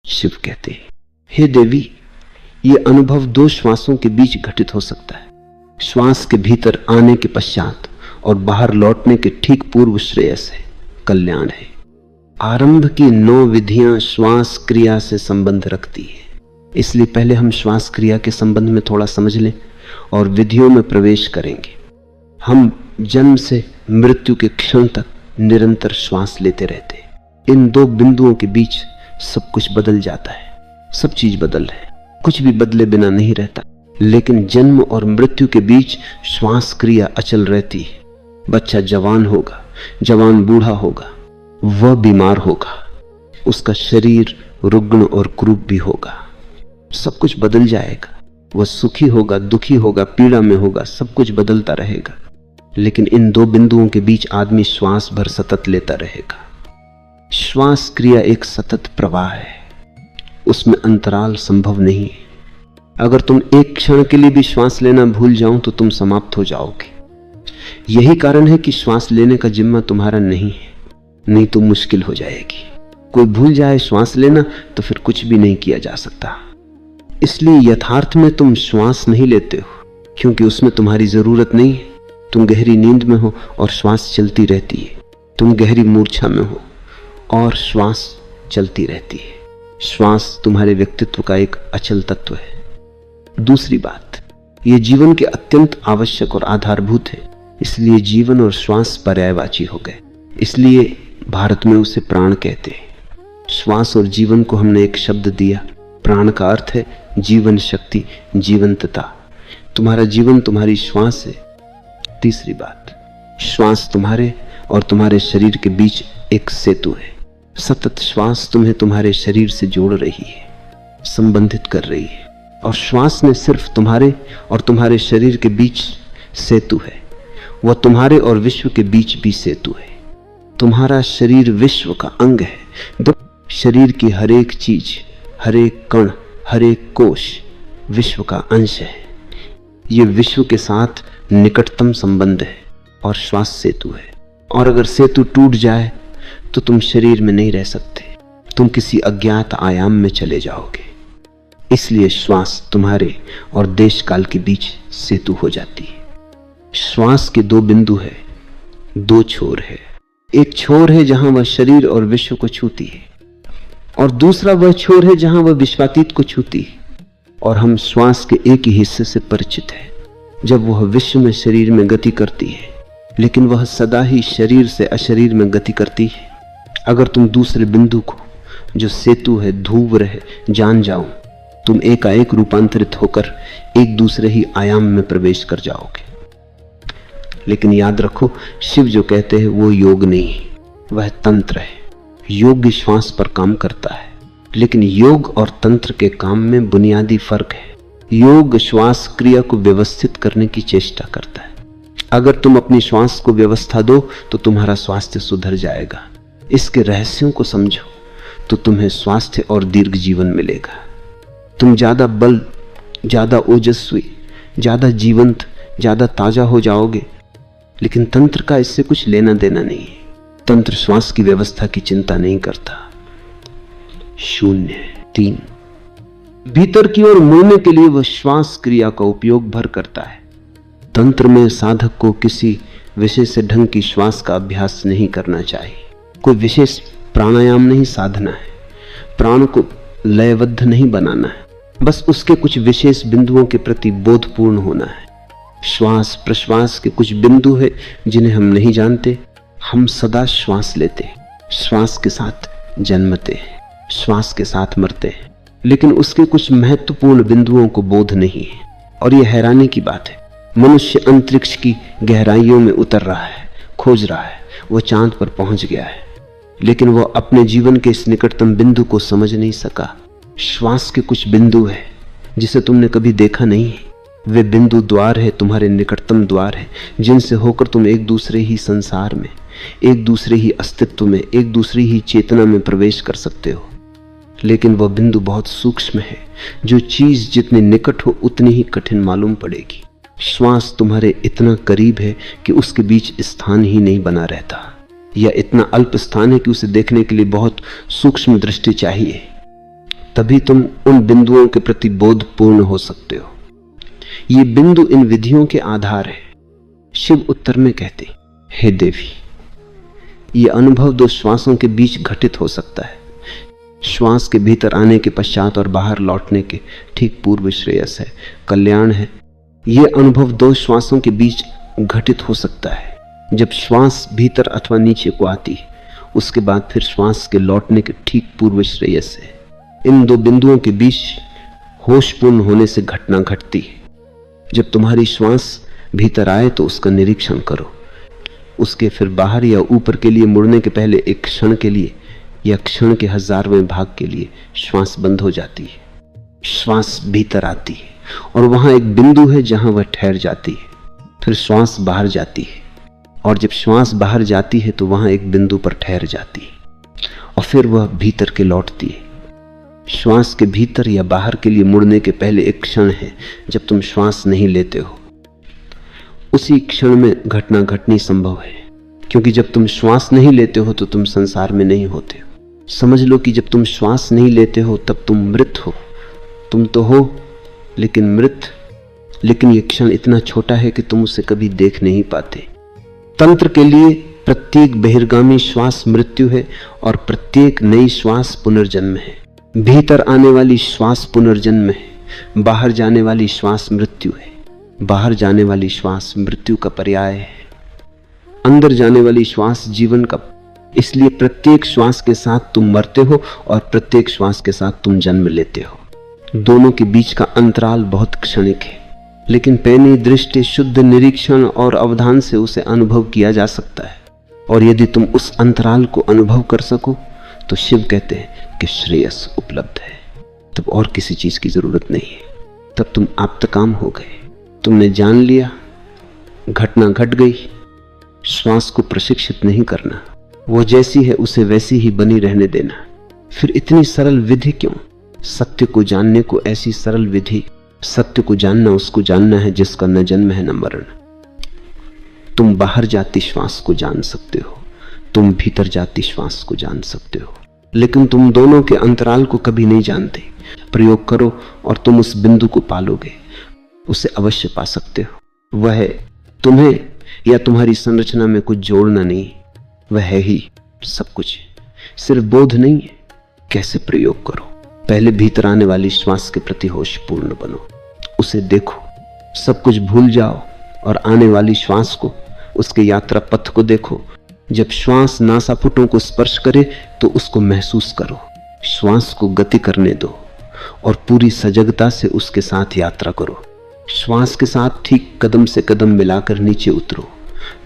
शिव कहते हैं, हे देवी, ये अनुभव 2 श्वासों के बीच घटित हो सकता है। श्वास के भीतर आने के पश्चात और बाहर लौटने के ठीक पूर्व श्रेयस है, कल्याण है। आरंभ की 9 विधियां श्वास क्रिया से संबंध रखती है, इसलिए पहले हम श्वास क्रिया के संबंध में थोड़ा समझ लें और विधियों में प्रवेश करेंगे। हम जन्म से मृत्यु के क्षण तक निरंतर श्वास लेते रहते हैं। इन 2 बिंदुओं के बीच सब कुछ बदल जाता है, सब चीज बदल है, कुछ भी बदले बिना नहीं रहता। लेकिन जन्म और मृत्यु के बीच श्वास क्रिया अचल रहती है। बच्चा जवान होगा, जवान बूढ़ा होगा, वह बीमार होगा, उसका शरीर रुग्ण और क्रूप भी होगा, सब कुछ बदल जाएगा। वह सुखी होगा, दुखी होगा, पीड़ा में होगा, सब कुछ बदलता रहेगा। लेकिन इन 2 बिंदुओं के बीच आदमी श्वास भर सतत लेता रहेगा। श्वास क्रिया एक सतत प्रवाह है, उसमें अंतराल संभव नहीं है। अगर तुम एक क्षण के लिए भी श्वास लेना भूल जाओ तो तुम समाप्त हो जाओगे। यही कारण है कि श्वास लेने का जिम्मा तुम्हारा नहीं है, नहीं तो मुश्किल हो जाएगी। कोई भूल जाए श्वास लेना तो फिर कुछ भी नहीं किया जा सकता। इसलिए यथार्थ में तुम श्वास नहीं लेते हो क्योंकि उसमें तुम्हारी जरूरत नहीं है। तुम गहरी नींद में हो और श्वास चलती रहती है। तुम गहरी मूर्छा में हो और श्वास चलती रहती है। श्वास तुम्हारे व्यक्तित्व का एक अचल तत्व है। दूसरी बात, ये जीवन के अत्यंत आवश्यक और आधारभूत है, इसलिए जीवन और श्वास पर्यायवाची हो गए। इसलिए भारत में उसे प्राण कहते हैं। श्वास और जीवन को हमने एक शब्द दिया। प्राण का अर्थ है जीवन शक्ति, जीवंतता। तुम्हारा जीवन तुम्हारी श्वास है। तीसरी बात, श्वास तुम्हारे और तुम्हारे शरीर के बीच एक सेतु है। सतत श्वास तुम्हें तुम्हारे शरीर से जोड़ रही है, संबंधित कर रही है। और श्वास ने सिर्फ तुम्हारे और तुम्हारे शरीर के बीच सेतु है, वह तुम्हारे और विश्व के बीच भी सेतु है। तुम्हारा शरीर विश्व का अंग है। शरीर की हर एक चीज, हर एक कण, हर एक कोश विश्व का अंश है। ये विश्व के साथ निकटतम संबंध है और श्वास सेतु है। और अगर सेतु टूट जाए तो तुम शरीर में नहीं रह सकते, तुम किसी अज्ञात आयाम में चले जाओगे। इसलिए श्वास तुम्हारे और देश काल के बीच सेतु हो जाती है। श्वास के 2 बिंदु है, 2 छोर है। एक छोर है जहां वह शरीर और विश्व को छूती है, और दूसरा वह छोर है जहां वह विश्वातीत को छूती है। और हम श्वास के एक ही हिस्से से परिचित हैं। जब वह विश्व में शरीर में गति करती है, लेकिन वह सदा ही शरीर से अशरीर में गति करती है। अगर तुम दूसरे बिंदु को, जो सेतु है, धूवर है, जान जाओ, तुम एकाएक रूपांतरित होकर एक दूसरे ही आयाम में प्रवेश कर जाओगे। लेकिन याद रखो, शिव जो कहते हैं वो योग नहीं है, वह तंत्र है। योग श्वास पर काम करता है, लेकिन योग और तंत्र के काम में बुनियादी फर्क है। योग श्वास क्रिया को व्यवस्थित करने की चेष्टा करता है। अगर तुम अपनी श्वास को व्यवस्था दो तो तुम्हारा स्वास्थ्य सुधर जाएगा। इसके रहस्यों को समझो तो तुम्हें स्वास्थ्य और दीर्घ जीवन मिलेगा। तुम ज्यादा बल, ज्यादा ओजस्वी, ज्यादा जीवंत, ज्यादा ताजा हो जाओगे। लेकिन तंत्र का इससे कुछ लेना देना नहीं है। तंत्र श्वास की व्यवस्था की चिंता नहीं करता। 3 भीतर की ओर मुड़ने के लिए वह श्वास क्रिया का उपयोग भर करता है। तंत्र में साधक को किसी विशेष ढंग की श्वास का अभ्यास नहीं करना चाहिए। कोई विशेष प्राणायाम नहीं साधना है। प्राण को लयबद्ध नहीं बनाना है। बस उसके कुछ विशेष बिंदुओं के प्रति बोधपूर्ण होना है। श्वास प्रश्वास के कुछ बिंदु है जिन्हें हम नहीं जानते। हम सदा श्वास लेते हैं, श्वास के साथ जन्मते हैं, श्वास के साथ मरते हैं, लेकिन उसके कुछ महत्वपूर्ण बिंदुओं को बोध नहीं है। और यह हैरानी की बात है, मनुष्य अंतरिक्ष की गहराइयों में उतर रहा है, खोज रहा है, वह चांद पर पहुंच गया है, लेकिन वह अपने जीवन के इस निकटतम बिंदु को समझ नहीं सका। श्वास के कुछ बिंदु है जिसे तुमने कभी देखा नहीं है। वे बिंदु द्वार है, तुम्हारे निकटतम द्वार है, जिनसे होकर तुम एक दूसरे ही संसार में, एक दूसरे ही अस्तित्व में, एक दूसरी ही चेतना में प्रवेश कर सकते हो। लेकिन वह बिंदु बहुत सूक्ष्म है। जो चीज जितनी निकट हो उतनी ही कठिन मालूम पड़ेगी। श्वास तुम्हारे इतना करीब है कि उसके बीच स्थान ही नहीं बना रहता, या इतना अल्प स्थान है कि उसे देखने के लिए बहुत सूक्ष्म दृष्टि चाहिए। तभी तुम उन बिंदुओं के प्रति बोधपूर्ण हो सकते हो। ये बिंदु इन विधियों के आधार है। शिव उत्तर में कहते, हे देवी, ये अनुभव 2 श्वासों के बीच घटित हो सकता है। श्वास के भीतर आने के पश्चात और बाहर लौटने के ठीक पूर्व श्रेयस है, कल्याण है। ये अनुभव 2 श्वासों के बीच घटित हो सकता है। जब श्वास भीतर अथवा नीचे को आती है, उसके बाद फिर श्वास के लौटने के ठीक पूर्व श्रेयस है। इन 2 बिंदुओं के बीच होशपूर्ण होने से घटना घटती है। जब तुम्हारी श्वास भीतर आए तो उसका निरीक्षण करो। उसके फिर बाहर या ऊपर के लिए मुड़ने के पहले एक क्षण के लिए या क्षण के 1000वें भाग के लिए श्वास बंद हो जाती है। श्वास भीतर आती है और वहां एक बिंदु है जहां वह ठहर जाती है। फिर श्वास बाहर जाती है और जब श्वास बाहर जाती है तो वहां एक बिंदु पर ठहर जाती है और फिर वह भीतर के लौटती है। श्वास के भीतर या बाहर के लिए मुड़ने के पहले एक क्षण है जब तुम श्वास नहीं लेते हो। उसी क्षण में घटना घटनी संभव है, क्योंकि जब तुम श्वास नहीं लेते हो तो तुम संसार में नहीं होते हो। समझ लो कि जब तुम श्वास नहीं लेते हो तब तुम मृत हो। तुम तो हो लेकिन मृत। लेकिन ये क्षण इतना छोटा है कि तुम उसे कभी देख नहीं पाते। तंत्र के लिए प्रत्येक बहिर्गामी श्वास मृत्यु है और प्रत्येक नई श्वास पुनर्जन्म है। भीतर आने वाली श्वास पुनर्जन्म है, बाहर जाने वाली श्वास मृत्यु है। बाहर जाने वाली श्वास मृत्यु का पर्याय है, अंदर जाने वाली श्वास जीवन का। इसलिए प्रत्येक श्वास के साथ तुम मरते हो और प्रत्येक श्वास के साथ तुम जन्म लेते हो। दोनों के बीच का अंतराल बहुत क्षणिक है, लेकिन पैनी दृष्टि, शुद्ध निरीक्षण और अवधान से उसे अनुभव किया जा सकता है। और यदि तुम उस अंतराल को अनुभव कर सको तो शिव कहते हैं कि श्रेयस उपलब्ध है। तब और किसी चीज की जरूरत नहीं है। तब तुम आप्तकाम हो गए। तुमने जान लिया, घटना घट गई। श्वास को प्रशिक्षित नहीं करना, वो जैसी है उसे वैसी ही बनी रहने देना। फिर इतनी सरल विधि क्यों? सत्य को जानने को ऐसी सरल विधि। सत्य को जानना उसको जानना है जिसका न जन्म है न मरण। तुम बाहर जाती श्वास को जान सकते हो, तुम भीतर जाती श्वास को जान सकते हो, लेकिन तुम दोनों के अंतराल को कभी नहीं जानते। प्रयोग करो और तुम उस बिंदु को पालोगे। उसे अवश्य पा सकते हो। वह है तुम्हें या तुम्हारी संरचना में कुछ जोड़ना नहीं, वह है ही सब कुछ। सिर्फ बोध नहीं है। कैसे प्रयोग करो? पहले भीतर आने वाली श्वास के प्रति होशपूर्ण बनो, उसे देखो, सब कुछ भूल जाओ और आने वाली श्वास को, उसके यात्रा पथ को देखो। जब श्वास नासापुटों को स्पर्श करे तो उसको महसूस करो। श्वास को गति करने दो और पूरी सजगता से उसके साथ यात्रा करो। श्वास के साथ ठीक कदम से कदम मिलाकर नीचे उतरो।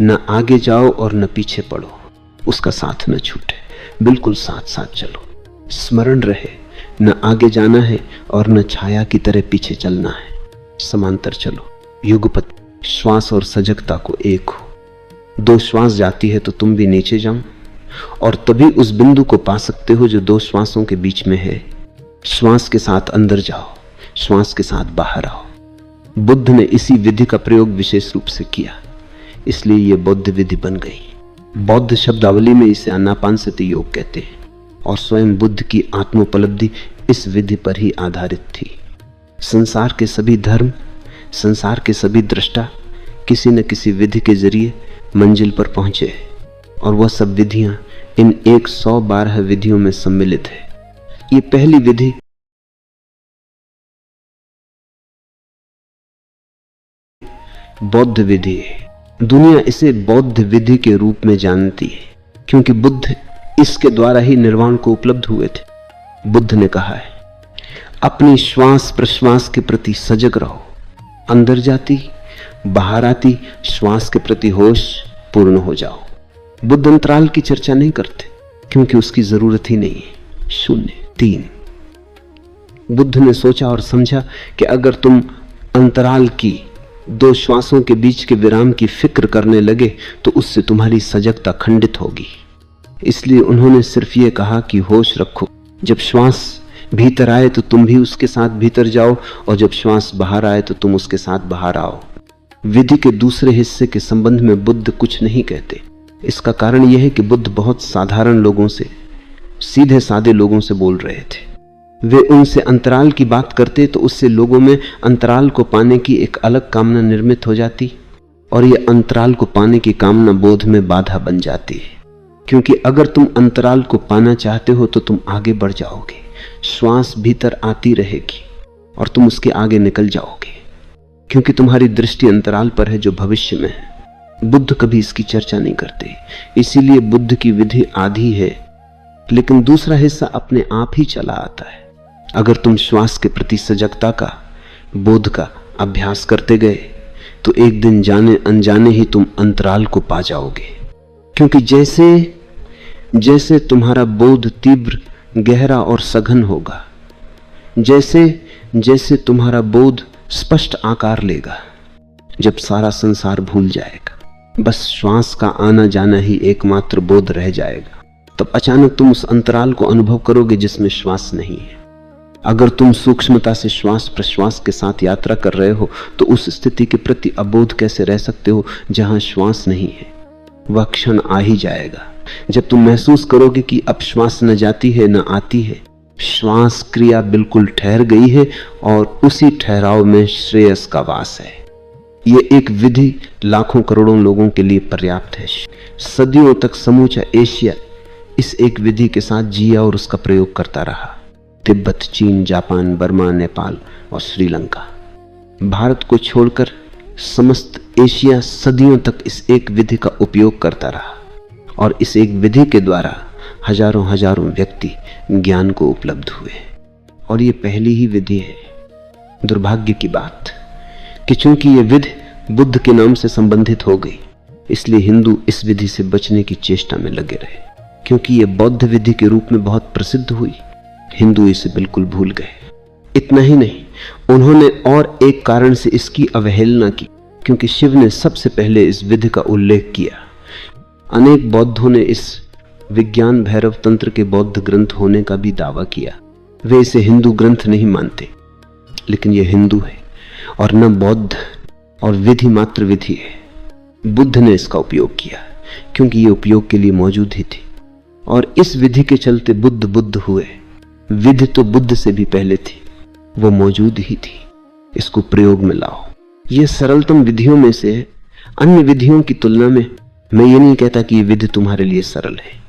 न आगे जाओ और न पीछे पड़ो, उसका साथ न छूटे, बिल्कुल साथ साथ चलो। स्मरण रहे, न आगे जाना है और न छाया की तरह पीछे चलना है। समांतर चलो, युगपत। श्वास और सजगता को एक हो। 2 श्वास जाती है तो तुम भी नीचे जाओ और तभी उस बिंदु को पा सकते हो जो 2 श्वासों के बीच में है। श्वास के साथ अंदर जाओ, श्वास के साथ बाहर आओ। बुद्ध ने इसी विधि का प्रयोग विशेष रूप से किया, इसलिए यह बौद्ध विधि बन गई। बौद्ध शब्दावली में इसे आनापानसति योग कहते हैं और स्वयं बुद्ध की आत्मोपलब्धि इस विधि पर ही आधारित थी। संसार के सभी धर्म, संसार के सभी दृष्टा किसी न किसी विधि के जरिए मंजिल पर पहुंचे और वह सब विधियां इन 112 विधियों में सम्मिलित है। ये पहली विधि बौद्ध विधि है। दुनिया इसे बौद्ध विधि के रूप में जानती है क्योंकि बुद्ध इसके द्वारा ही निर्वाण को उपलब्ध हुए थे। बुद्ध ने कहा है, अपनी श्वास प्रश्वास के प्रति सजग रहो। अंदर जाती बाहर आती श्वास के प्रति होश पूर्ण हो जाओ। बुद्ध अंतराल की चर्चा नहीं करते क्योंकि उसकी जरूरत ही नहीं है। 0-3 बुद्ध ने सोचा और समझा कि अगर तुम अंतराल की 2 श्वासों के बीच के विराम की फिक्र करने लगे तो उससे तुम्हारी सजगता खंडित होगी। इसलिए उन्होंने सिर्फ ये कहा कि होश रखो। जब श्वास भीतर आए तो तुम भी उसके साथ भीतर जाओ और जब श्वास बाहर आए तो तुम उसके साथ बाहर आओ। विधि के दूसरे हिस्से के संबंध में बुद्ध कुछ नहीं कहते। इसका कारण यह है कि बुद्ध बहुत साधारण लोगों से, सीधे साधे लोगों से बोल रहे थे। वे उनसे अंतराल की बात करते तो उससे लोगों में अंतराल को पाने की एक अलग कामना निर्मित हो जाती और ये अंतराल को पाने की कामना बोध में बाधा बन जाती है। क्योंकि अगर तुम अंतराल को पाना चाहते हो तो तुम आगे बढ़ जाओगे, श्वास भीतर आती रहेगी और तुम उसके आगे निकल जाओगे, क्योंकि तुम्हारी दृष्टि अंतराल पर है जो भविष्य में है। बुद्ध कभी इसकी चर्चा नहीं करते, इसीलिए बुद्ध की विधि आधी है, लेकिन दूसरा हिस्सा अपने आप ही चला आता है। अगर तुम श्वास के प्रति सजगता का, बोध का अभ्यास करते गए तो एक दिन जाने अनजाने ही तुम अंतराल को पा जाओगे। क्योंकि जैसे जैसे तुम्हारा बोध तीव्र, गहरा और सघन होगा, जैसे जैसे तुम्हारा बोध स्पष्ट आकार लेगा, जब सारा संसार भूल जाएगा, बस श्वास का आना जाना ही एकमात्र बोध रह जाएगा, तब अचानक तुम उस अंतराल को अनुभव करोगे जिसमें श्वास नहीं है। अगर तुम सूक्ष्मता से श्वास प्रश्वास के साथ यात्रा कर रहे हो तो उस स्थिति के प्रति अबोध कैसे रह सकते हो जहां श्वास नहीं है? वह क्षण आ ही जाएगा जब तुम महसूस करोगे कि अब श्वास न जाती है न आती है, श्वास क्रिया बिल्कुल ठहर गई है और उसी ठहराव में श्रेयस का वास है। ये एक विधि लाखों करोड़ों लोगों के लिए पर्याप्त है। सदियों तक समूचा एशिया इस एक विधि के साथ जिया और उसका प्रयोग करता रहा। तिब्बत, चीन, जापान, बर्मा, नेपाल और श्रीलंका, भारत को छोड़कर समस्त एशिया सदियों तक इस एक विधि का उपयोग करता रहा और इस एक विधि के द्वारा हजारों हजारों व्यक्ति ज्ञान को उपलब्ध हुए। और ये पहली ही विधि है। दुर्भाग्य की बात कि चूंकि ये विधि बुद्ध के नाम से संबंधित हो गई, इसलिए हिंदू इस विधि से बचने की चेष्टा में लगे रहे। क्योंकि ये बौद्ध विधि के रूप में बहुत प्रसिद्ध हुई, हिंदू इसे बिल्कुल भूल गए। इतना ही नहीं, उन्होंने और एक कारण से इसकी अवहेलना की, क्योंकि शिव ने सबसे पहले इस विधि का उल्लेख किया। अनेक बौद्धों ने इस विज्ञान भैरव तंत्र के बौद्ध ग्रंथ होने का भी दावा किया। वे इसे हिंदू ग्रंथ नहीं मानते, लेकिन यह हिंदू है और न बौद्ध, और विधि मात्र विधि है। बुद्ध ने इसका उपयोग किया क्योंकि यह उपयोग के लिए मौजूद ही थी, और इस विधि के चलते बुद्ध बुद्ध हुए। विधि तो बुद्ध से भी पहले थी, वो मौजूद ही थी। इसको प्रयोग में लाओ। ये सरलतम विधियों में से है। अन्य विधियों की तुलना में मैं ये नहीं कहता कि ये विधि तुम्हारे लिए सरल है,